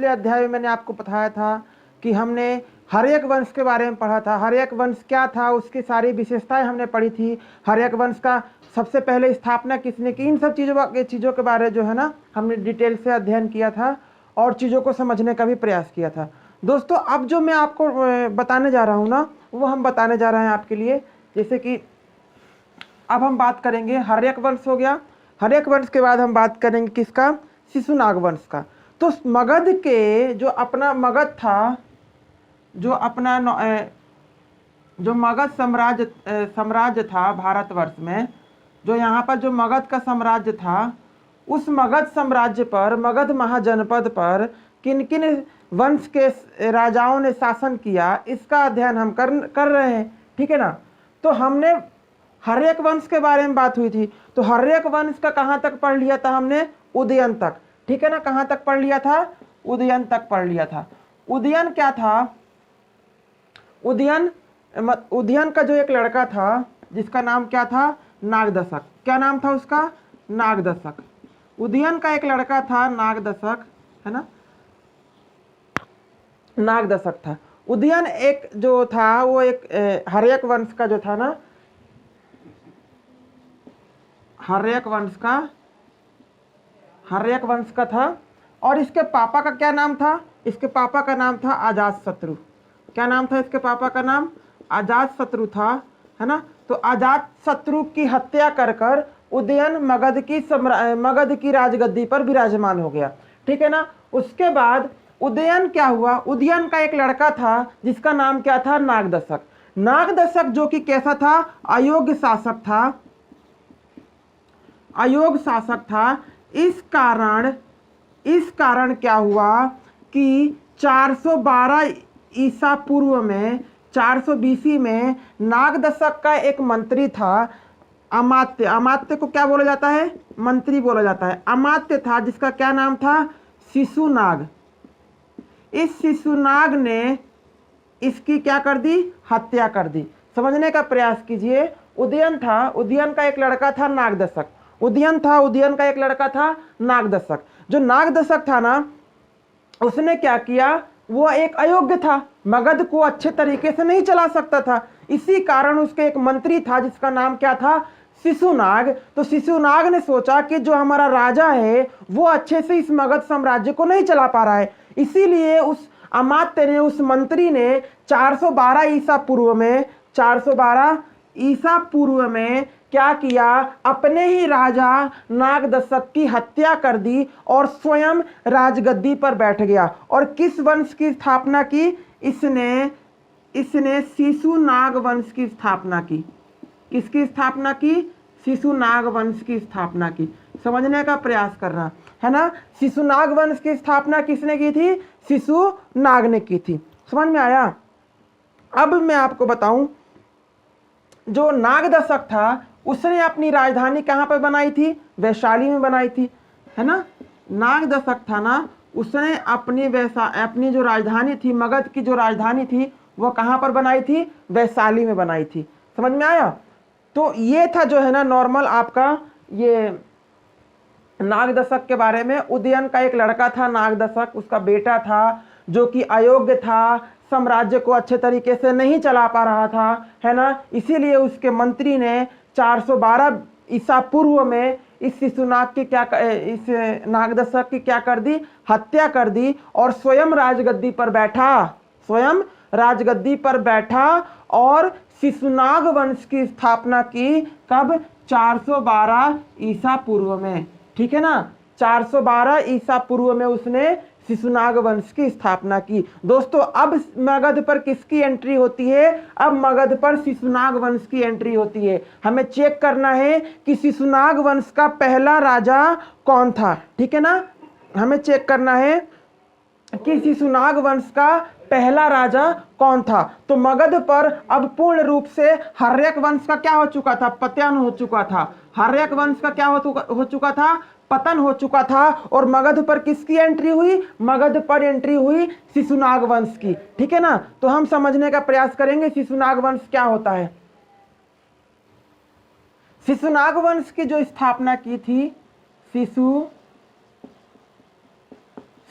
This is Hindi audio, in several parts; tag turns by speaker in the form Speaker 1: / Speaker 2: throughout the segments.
Speaker 1: पिछले अध्याय में मैंने आपको बताया था कि हमने हर्यक वंश के बारे में पढ़ा था। हर्यक वंश क्या था, उसकी सारी विशेषताएं हमने पढ़ी थी। हर्यक वंश का सबसे पहले स्थापना किसने की, इन सब चीज़ों के बारे जो है ना हमने डिटेल से अध्ययन किया था और चीज़ों को समझने का भी प्रयास किया था। दोस्तों अब जो मैं आपको बताने जा रहा हूँ ना, वो हम बताने जा रहे हैं आपके लिए। जैसे कि अब हम बात करेंगे, हर्यक वंश हो गया। हर्यक वंश के बाद हम बात करेंगे किसका, शिशुनाग वंश का। तो मगध के जो अपना मगध था, जो अपना जो मगध साम्राज्य था भारतवर्ष में, जो यहाँ पर जो मगध का साम्राज्य था, उस मगध साम्राज्य पर, मगध महाजनपद पर किन किन वंश के राजाओं ने शासन किया, इसका अध्ययन हम कर रहे हैं। ठीक है ना। तो हमने हर्यक वंश के बारे में बात हुई थी, तो हर्यक वंश का कहाँ तक पढ़ लिया था हमने, उदयन तक। ठीक है ना, कहाँ तक पढ़ लिया था, उदयन तक पढ़ लिया था। उदयन क्या था, उदयन का जो एक लड़का था जिसका नाम क्या था, नागदशक। क्या नाम था उसका, नागदशक। उदयन का एक लड़का था नागदशक, है ना, नागदशक था। उदयन एक जो था वो एक हर्यक वंश का जो था ना, हर्यक वंश का था। और इसके पापा का क्या नाम था, इसके पापा का नाम था अजातशत्रु। क्या नाम था इसके पापा का नाम, अजातशत्रु था, है ना। तो अजातशत्रु की हत्या कर उदयन मगध की राजगद्दी पर विराजमान हो गया। ठीक है ना। उसके बाद उदयन क्या हुआ, उदयन का एक लड़का था जिसका नाम क्या था, नागदशक। नागदशक जो कि कैसा था, अयोग्य शासक था, अयोग्य शासक था। इस कारण क्या हुआ कि 412 ईसा पूर्व में, 400 बीसी में नागदशक का एक मंत्री था, अमात्य। अमात्य को क्या बोला जाता है, मंत्री बोला जाता है। अमात्य था जिसका क्या नाम था, शिशुनाग। इस शिशुनाग ने इसकी क्या कर दी, हत्या कर दी। समझने का प्रयास कीजिए। उदयन था, उदयन का एक लड़का था नागदशक। उदयन का एक लड़का था नागदशक। जो नागदशक था ना, उसने क्या किया, वो एक अयोग्य था, मगध को अच्छे तरीके से नहीं चला सकता था। इसी कारण उसके एक मंत्री था जिसका नाम क्या था, शिशुनाग। तो शिशुनाग ने सोचा कि जो हमारा राजा है वो अच्छे से इस मगध साम्राज्य को नहीं चला पा रहा है, इसीलिए उस अमात्य ने, उस मंत्री ने 412 ईसा पूर्व में, 412 ईसा पूर्व में क्या किया, अपने ही राजा नागदशक की हत्या कर दी और स्वयं राजगद्दी पर बैठ गया। और किस वंश की स्थापना की, इसने शिशुनाग वंश की स्थापना की। किसकी स्थापना की, शिशुनाग वंश की स्थापना की। समझने का प्रयास करना, है ना। शिशुनाग वंश की स्थापना किसने की थी, शिशुनाग ने की थी। समझ में आया। अब मैं आपको बताऊं, जो नागदशक था उसने अपनी राजधानी कहाँ पर बनाई थी, वैशाली में बनाई थी, है ना। नागदशक था ना, उसने अपनी जो राजधानी थी, मगध की जो राजधानी थी, वो कहाँ पर बनाई थी, वैशाली में बनाई थी। समझ में आया। तो ये था जो है ना नॉर्मल आपका ये नागदशक के बारे में। उदयन का एक लड़का था नागदशक, उसका बेटा था जो कि अयोग्य था, साम्राज्य को अच्छे तरीके से नहीं चला पा रहा था, है ना। इसीलिए उसके मंत्री ने 412 ईसा पूर्व में इस नागदशक की क्या कर दी, हत्या कर दी और स्वयं राजगद्दी पर बैठा और शिशुनाग वंश की स्थापना की। कब, 412 ईसा पूर्व में। ठीक है ना, 412 ईसा पूर्व में उसने शिशुनाग वंश की स्थापना की। दोस्तों अब मगध पर किसकी एंट्री होती है, अब मगध पर शिशुनाग वंश की एंट्री होती है। हमें चेक करना है कि शिशुनाग वंश का पहला राजा कौन था। ठीक है ना, हमें चेक करना है कि शिशुनाग वंश का पहला राजा कौन था। तो मगध पर अब पूर्ण रूप से हर्यक वंश का क्या हो चुका था, पतन हो चुका था। हर्यक वंश का क्या हो चुका था, पतन हो चुका था। और मगध पर किसकी एंट्री हुई, मगध पर एंट्री हुई शिशुनाग वंश की। ठीक है ना। तो हम समझने का प्रयास करेंगे शिशुनाग वंश क्या होता है। शिशुनाग वंश की जो स्थापना की थी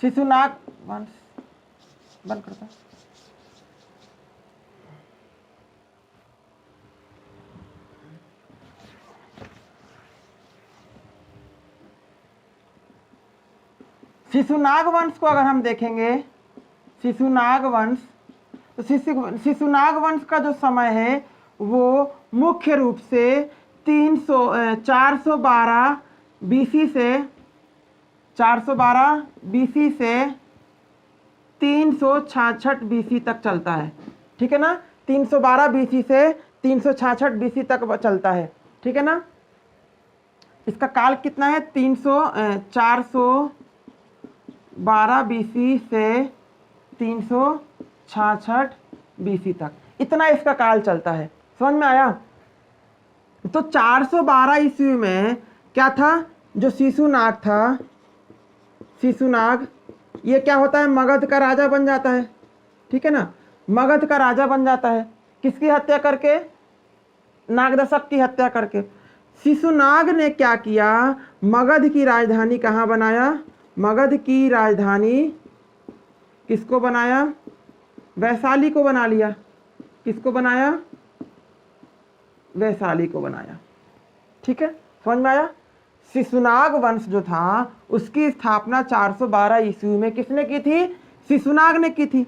Speaker 1: शिशुनाग वंश, बंद करता हूं। शिशुनाग वंश को अगर हम देखेंगे, शिशुनाग वंश, तो शिशुनाग वंश का जो समय है वो मुख्य रूप से 412 बीसी से 366 बीसी तक चलता है। ठीक है ना, 312 बीसी से 366 बीसी तक चलता है। ठीक है ना, इसका काल कितना है? 412 बीसी से 366 बीसी तक, इतना इसका काल चलता है। समझ में आया? तो 412 ईस्वी में क्या था? जो शिशुनाग था, शिशुनाग, ये क्या होता है? मगध का राजा बन जाता है। ठीक है ना, मगध का राजा बन जाता है। किसकी हत्या करके? नागदशक की हत्या करके। शिशुनाग ने क्या किया? मगध की राजधानी कहाँ बनाया? मगध की राजधानी किसको बनाया? वैशाली को बना लिया। किसको बनाया? वैशाली को बनाया। ठीक है, समझ में आया? शिशुनाग वंश जो था उसकी स्थापना 412 ईस्वी में किसने की थी? शिशुनाग ने की थी।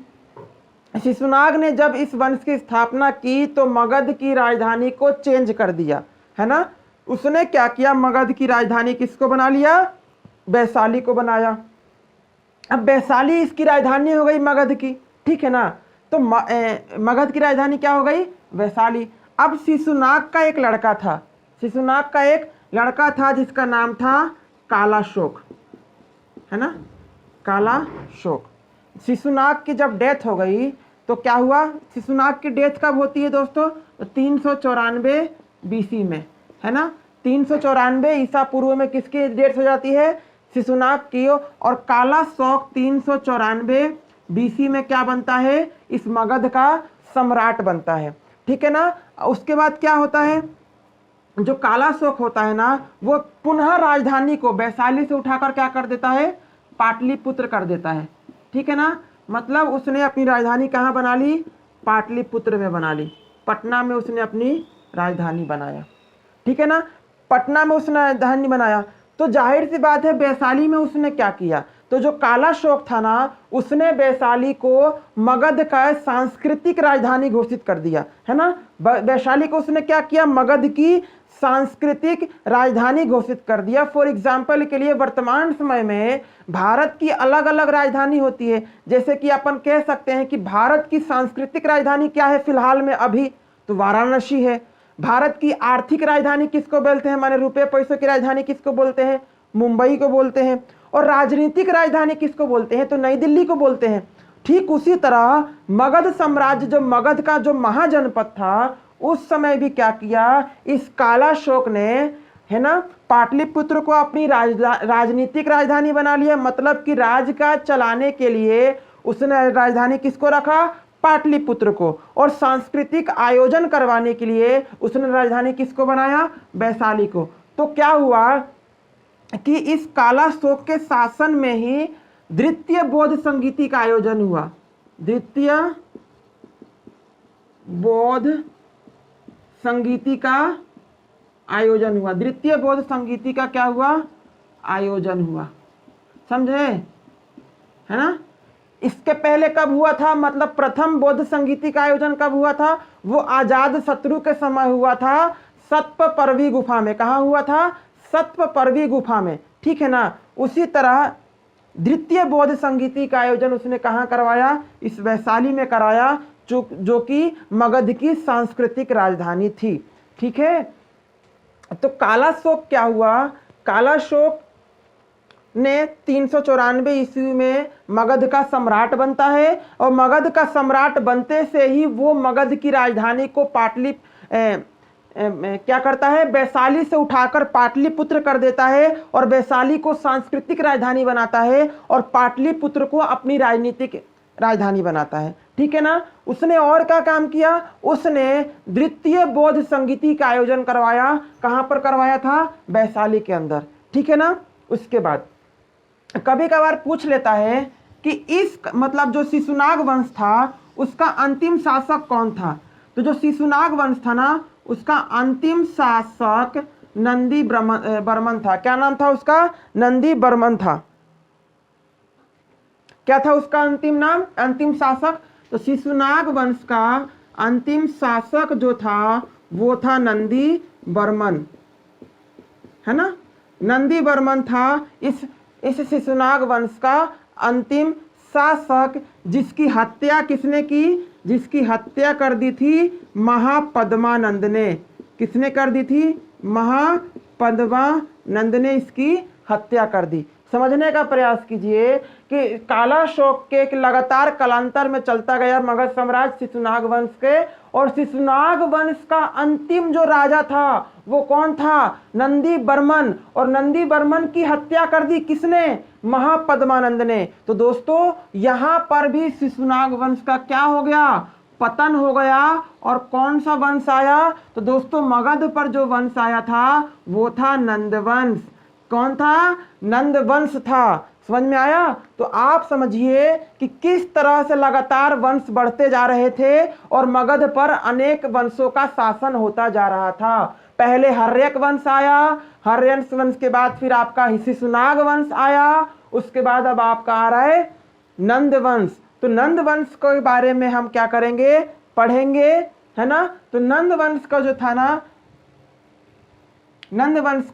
Speaker 1: शिशुनाग ने जब इस वंश की स्थापना की तो मगध की राजधानी को चेंज कर दिया, है ना। उसने क्या किया? मगध की राजधानी किसको बना लिया? वैशाली को बनाया। अब वैशाली इसकी राजधानी हो गई मगध की। ठीक है ना, तो मगध की राजधानी क्या हो गई? वैशाली। अब शिशुनाग का एक लड़का था, शिशुनाग का एक लड़का था जिसका नाम था कालाशोक, है ना, कालाशोक। शिशुनाग की जब डेथ हो गई तो क्या हुआ? शिशुनाग की डेथ कब होती है दोस्तों? 394 बीसी में, है ना। 394 ईसा पूर्व में किसकी डेथ हो जाती है? शिशुनाग की। और कालाशोक 394 बीसी में क्या बनता है? इस मगध का सम्राट बनता है। ठीक है ना। उसके बाद क्या होता है? जो कालाशोक होता है ना, वो पुनः राजधानी को वैशाली से उठाकर क्या कर देता है? पाटलिपुत्र कर देता है। ठीक है ना, मतलब उसने अपनी राजधानी कहाँ बना ली? पाटलिपुत्र में बना ली। पटना में उसने अपनी राजधानी बनाया। ठीक है ना, पटना में उसने राजधानी बनाया। तो जाहिर सी बात है वैशाली में उसने क्या किया? तो जो कालाशोक था ना, उसने वैशाली को मगध का सांस्कृतिक राजधानी घोषित कर दिया, है ना। वैशाली को उसने क्या किया? मगध की सांस्कृतिक राजधानी घोषित कर दिया। फॉर एग्जाम्पल के लिए वर्तमान समय में भारत की अलग अलग राजधानी होती है। जैसे कि अपन कह सकते हैं कि भारत की सांस्कृतिक राजधानी क्या है फिलहाल में अभी? तो वाराणसी है। भारत की आर्थिक राजधानी किसको बोलते हैं? माने रुपए पैसों की राजधानी किसको बोलते हैं? मुंबई को बोलते हैं। और राजनीतिक राजधानी किसको बोलते हैं? तो नई दिल्ली को बोलते हैं। ठीक उसी तरह मगध साम्राज्य, जो मगध का जो महाजनपद था, उस समय भी क्या किया? इस कालाशोक ने, है ना, पाटलिपुत्र को अपनी राजनीतिक राजधानी बना लिया। मतलब कि राज का चलाने के लिए उसने राजधानी किसको रखा? पाटलिपुत्र को। और सांस्कृतिक आयोजन करवाने के लिए उसने राजधानी किसको बनाया? वैशाली को। तो क्या हुआ कि इस कालाशोक के शासन में ही द्वितीय बौद्ध संगीति का आयोजन हुआ। द्वितीय बौद्ध संगीति का आयोजन हुआ। द्वितीय बौद्ध संगीति का क्या हुआ? आयोजन हुआ। समझे, है ना। इसके पहले कब हुआ था? मतलब प्रथम बौद्ध संगीति का आयोजन कब हुआ था? वो आजाद शत्रु के समय हुआ था, सत्पपर्वी गुफा में। कहाँ हुआ था? सत्पपर्वी गुफा में। ठीक है ना। उसी तरह द्वितीय बौद्ध संगीति का आयोजन उसने कहाँ करवाया? इस वैशाली में कराया, जो कि मगध की सांस्कृतिक राजधानी थी। ठीक है। तो कालाशोक क्या हुआ? कालाशोक ने 394 ईस्वी में मगध का सम्राट बनता है। और मगध का सम्राट बनते से ही वो मगध की राजधानी को क्या करता है? वैशाली से उठाकर पाटलिपुत्र कर देता है। और वैशाली को सांस्कृतिक राजधानी बनाता है और पाटलिपुत्र को अपनी राजनीतिक राजधानी बनाता है। ठीक है ना। उसने और क्या काम किया? उसने द्वितीय बौद्ध संगीति का आयोजन करवाया। कहां पर करवाया था? वैशाली के अंदर। ठीक है ना। उसके बाद कभी कभार पूछ लेता है कि इस मतलब जो शिशुनाग वंश था उसका अंतिम शासक कौन था। तो जो शिशुनाग वंश था ना उसका अंतिम शासक नंदी बर्मन था। क्या नाम था उसका? नंदी बर्मन था। क्या था उसका अंतिम नाम, अंतिम शासक? तो शिशुनाग वंश का अंतिम शासक जो था वो था नंदी बर्मन, है ना। नंदी बर्मन था इस शिशुनाग वंश का अंतिम शासक, जिसकी हत्या किसने की? जिसकी हत्या कर दी थी महापद्मानंद ने। किसने कर दी थी? महापद्मानंद ने इसकी हत्या कर दी। समझने का प्रयास कीजिए कि काला शोक के लगातार कालांतर में चलता गया मगध साम्राज्य शिशुनाग वंश के, और शिशुनाग वंश का अंतिम जो राजा था वो कौन था? नंदी बर्मन। और नंदी बर्मन की हत्या कर दी किसने? महापद्मानंद ने। तो दोस्तों यहाँ पर भी शिशुनाग वंश का क्या हो गया? पतन हो गया। और कौन सा वंश आया? तो दोस्तों मगध पर जो वंश आया था वो था नंदवंश। कौन था? नंदवंश था। समझ में आया? तो आप समझिए कि किस तरह से लगातार वंश बढ़ते जा रहे थे और मगध पर अनेक वंशों का शासन होता जा रहा था। पहले हर्यक वंश आया, हर्यक वंश के बाद फिर आपका शिशुनाग वंश आया, उसके बाद अब आपका आ रहा है नंदवंश। तो नंदवंश के बारे में हम क्या करेंगे? पढ़ेंगे, है ना। तो नंदवंश का जो था ना, नंदवंश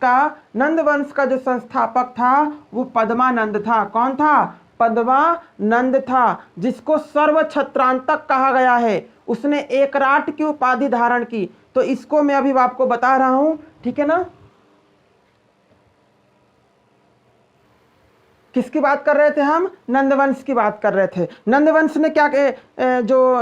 Speaker 1: का जो संस्थापक था वो पद्मानंद था। कौन था? पद्मानंद था, जिसको सर्वछत्रांतक कहा गया है। उसने एकराट की उपाधि धारण की। तो इसको मैं अभी आपको बता रहा हूं, ठीक है ना। किसकी बात कर रहे थे हम? नंदवंश की बात कर रहे थे। नंदवंश ने क्या जो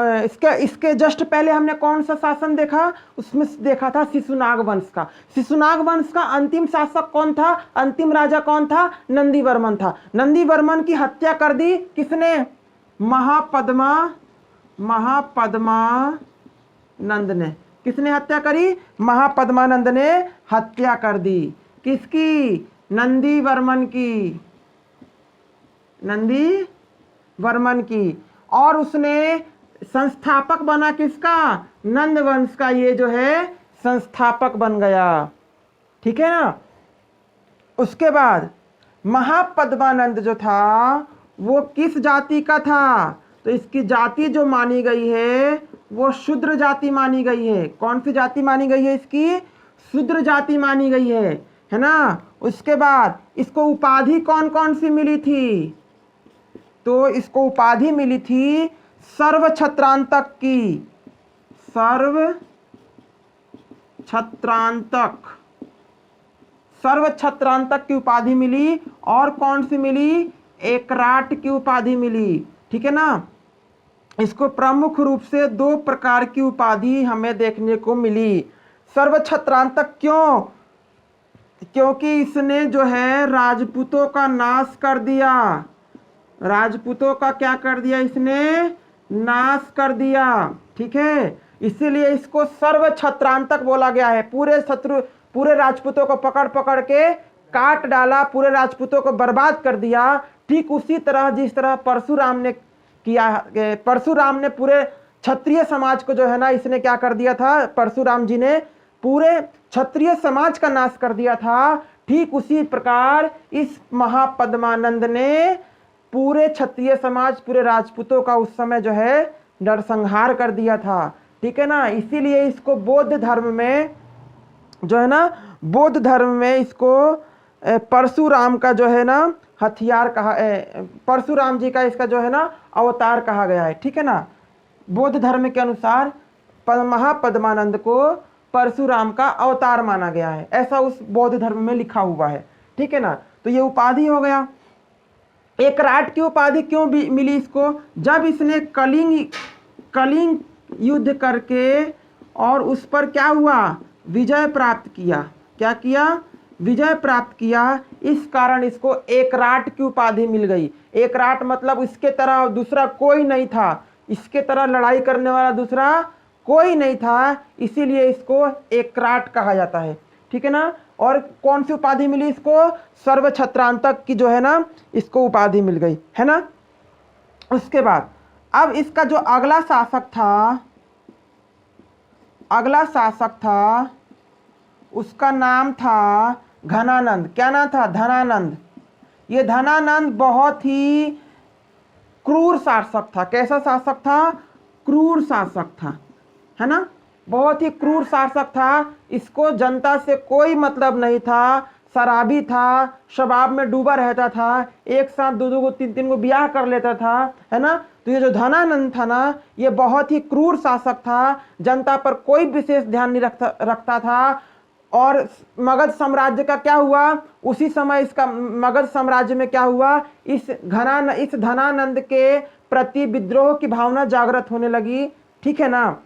Speaker 1: इसके जस्ट पहले हमने कौन सा शासन देखा? उसमें देखा था शिशुनाग वंश का। शिशुनाग वंश का अंतिम शासक कौन था? अंतिम राजा कौन था? नंदी बर्मन था। नंदी बर्मन की हत्या कर दी किसने? महापद्मानंद ने। किसने हत्या करी? महापद्मानंद ने हत्या कर दी। किसकी? नंदी बर्मन की। नंदी वर्मन की। और उसने संस्थापक बना किसका? नंदवंश का। ये जो है संस्थापक बन गया, ठीक है ना। उसके बाद महापद्मानंद जो था वो किस जाति का था? तो इसकी जाति जो मानी गई है वो शूद्र जाति मानी गई है। कौन सी जाति मानी गई है इसकी? शूद्र जाति मानी गई है ना। उसके बाद इसको उपाधि कौन कौन सी मिली थी? तो इसको उपाधि मिली थी सर्वछत्रांतक की। सर्वछत्रांतक की उपाधि मिली। और कौन सी मिली? एकराट की उपाधि मिली, ठीक है ना। इसको प्रमुख रूप से दो प्रकार की उपाधि हमें देखने को मिली। सर्वछत्रांतक क्यों? क्योंकि इसने जो है राजपूतों का नाश कर दिया। राजपूतों का क्या कर दिया? इसने नाश कर दिया, ठीक है। इसीलिए इसको सर्वछत्रांतक बोला गया है। पूरे राजपूतों को पकड़ पकड़ के काट डाला, पूरे राजपूतों को बर्बाद कर दिया। ठीक उसी तरह जिस तरह परशुराम ने किया। परशुराम ने पूरे क्षत्रिय समाज को जो है ना, इसने क्या कर दिया था? परशुराम जी ने पूरे क्षत्रिय समाज का नाश कर दिया था। ठीक उसी प्रकार इस महापद्मानंद ने पूरे क्षत्रिय समाज, पूरे राजपूतों का उस समय जो है नरसंहार कर दिया था, ठीक है ना। इसीलिए इसको बौद्ध धर्म में जो है ना, बौद्ध धर्म में इसको परशुराम का जो है ना हथियार कहा, परशुराम जी का इसका जो है ना अवतार कहा गया है, ठीक है ना। बौद्ध धर्म के अनुसार महापद्मानंद को परशुराम का अवतार माना गया है, ऐसा उस बौद्ध धर्म में लिखा हुआ है, ठीक है ना। तो ये उपाधि हो गया। एकराट की उपाधि क्यों मिली इसको? जब इसने कलिंग युद्ध करके और उस पर क्या हुआ? विजय प्राप्त किया। क्या किया? विजय प्राप्त किया। इस कारण इसको एकराट की उपाधि मिल गई। एकराट मतलब इसके तरह दूसरा कोई नहीं था, इसके तरह लड़ाई करने वाला दूसरा कोई नहीं था, इसीलिए इसको एकराट कहा जाता है, ठीक है ना। और कौन सी उपाधि मिली इसको? सर्वछत्रांतक की जो है ना इसको उपाधि मिल गई, है ना। उसके बाद अब इसका जो अगला शासक था उसका नाम था घनानंद। क्या नाम था? धनानंद। ये धनानंद बहुत ही क्रूर शासक था। कैसा शासक था? क्रूर शासक था, है ना। बहुत ही क्रूर शासक था। इसको जनता से कोई मतलब नहीं था। शराबी था, शराब में डूबा रहता था, एक साथ दो दो को तीन तीन को ब्याह कर लेता था, है ना। तो ये जो धनानंद था ना ये बहुत ही क्रूर शासक था। जनता पर कोई विशेष ध्यान नहीं रखता था। और मगध साम्राज्य का क्या हुआ? उसी समय इसका मगध साम्राज्य में क्या हुआ? इस धनानंद के प्रति विद्रोह की भावना जागृत होने लगी, ठीक है ना।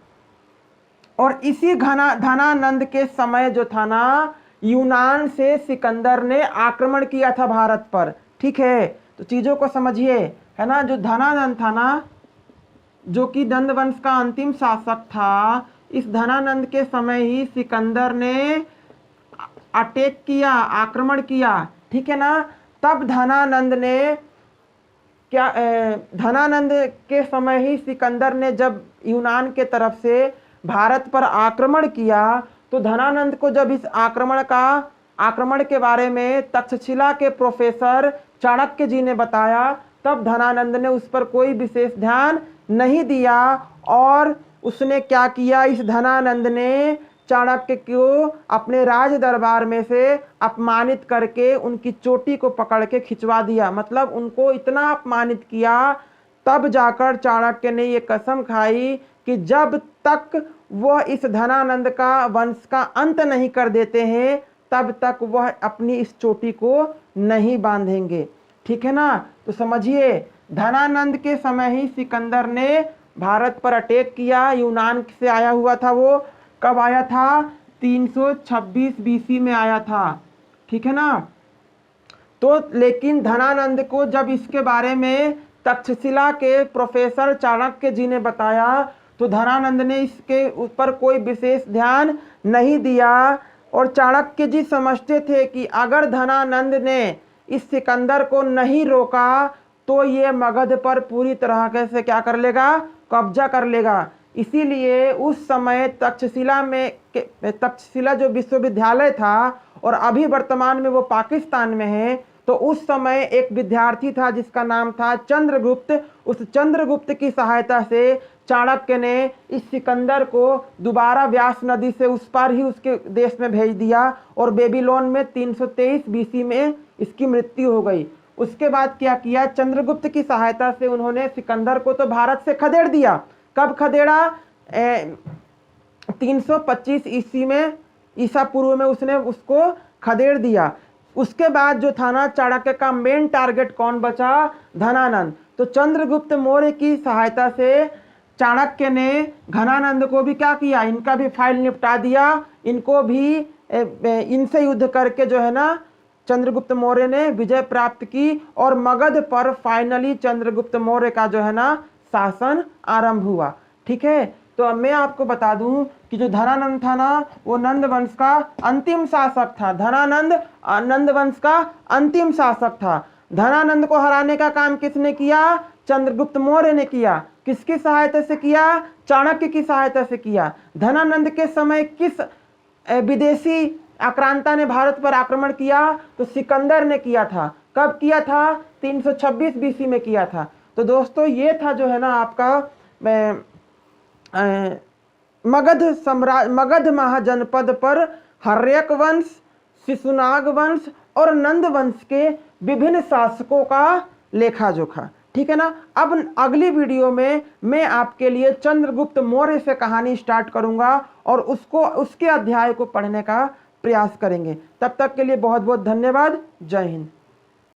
Speaker 1: और इसी धनानंद के समय जो था ना यूनान से सिकंदर ने आक्रमण किया था भारत पर, ठीक है। तो चीजों को समझिए, है ना। जो धनानंद था ना जो कि नंद वंश का अंतिम शासक था, इस धनानंद के समय ही सिकंदर ने अटैक किया, आक्रमण किया, ठीक है ना। तब धनानंद के समय ही सिकंदर ने जब यूनान के तरफ से भारत पर आक्रमण किया तो धनानंद को जब इस आक्रमण के बारे में तक्षशिला के प्रोफेसर चाणक्य जी ने बताया तब धनानंद ने उस पर कोई विशेष ध्यान नहीं दिया। और उसने क्या किया? इस धनानंद ने चाणक्य को अपने राज दरबार में से अपमानित करके उनकी चोटी को पकड़ के खिंचवा दिया। मतलब उनको इतना अपमानित किया। तब जाकर चाणक्य ने ये कसम खाई कि जब तक वह इस धनानंद का वंश का अंत नहीं कर देते हैं तब तक वह अपनी इस चोटी को नहीं बांधेंगे, ठीक है ना। तो समझिए धनानंद के समय ही सिकंदर ने भारत पर अटैक किया। यूनान से आया हुआ था वो। कब आया था? 326 बीसी में आया था, ठीक है ना। तो लेकिन धनानंद को जब इसके बारे में तक्षशिला के प्रोफेसर चाणक्य जी ने बताया तो धनानंद ने इसके ऊपर कोई विशेष ध्यान नहीं दिया। और चाणक्य जी समझते थे कि अगर धनानंद ने इस सिकंदर को नहीं रोका तो ये मगध पर पूरी तरह से क्या कर लेगा? कब्जा कर लेगा। इसीलिए उस समय तक्षशिला जो विश्वविद्यालय था और अभी वर्तमान में वो पाकिस्तान में है, तो उस समय एक विद्यार्थी था जिसका नाम था चंद्रगुप्त। उस चंद्रगुप्त की सहायता से चाणक्य ने इस सिकंदर को दोबारा व्यास नदी से उस पार ही उसके देश में भेज दिया और बेबीलोन में 323 बीसी में इसकी मृत्यु हो गई। उसके बाद क्या किया? चंद्रगुप्त की सहायता से उन्होंने सिकंदर को तो भारत से खदेड़ दिया। कब खदेड़ा? 325 ईस्वी में, ईसा पूर्व में उसने उसको खदेड़ दिया। उसके बाद जो था ना चाणक्य का मेन टारगेट कौन बचा? धनानंद। तो चंद्रगुप्त मौर्य की सहायता से चाणक्य ने घनानंद को भी क्या किया? इनका भी फाइल निपटा दिया। इनको भी इनसे युद्ध करके जो है ना चंद्रगुप्त मौर्य ने विजय प्राप्त की और मगध पर फाइनली चंद्रगुप्त मौर्य का जो है ना शासन आरंभ हुआ, ठीक है। तो अब मैं आपको बता दूं कि जो धनानंद था ना वो नंद वंश का अंतिम शासक था। धनानंद नंद वंश का अंतिम शासक था। धनानंद को हराने का काम किसने किया? चंद्रगुप्त मौर्य ने किया। किसकी सहायता से किया? चाणक्य की सहायता से किया। धनानंद के समय किस विदेशी आक्रांता ने भारत पर आक्रमण किया? तो सिकंदर ने किया था। कब किया था? 326 बीसी में किया था। तो दोस्तों ये था जो है ना आपका मगध महाजनपद पर हर्यक वंश, शिशुनाग वंश और नंद वंश के विभिन्न शासकों का लेखा जोखा, ठीक है ना। अब अगली वीडियो में मैं आपके लिए चंद्रगुप्त मौर्य से कहानी स्टार्ट करूंगा और उसके अध्याय को पढ़ने का प्रयास करेंगे। तब तक के लिए बहुत बहुत धन्यवाद। जय हिंद।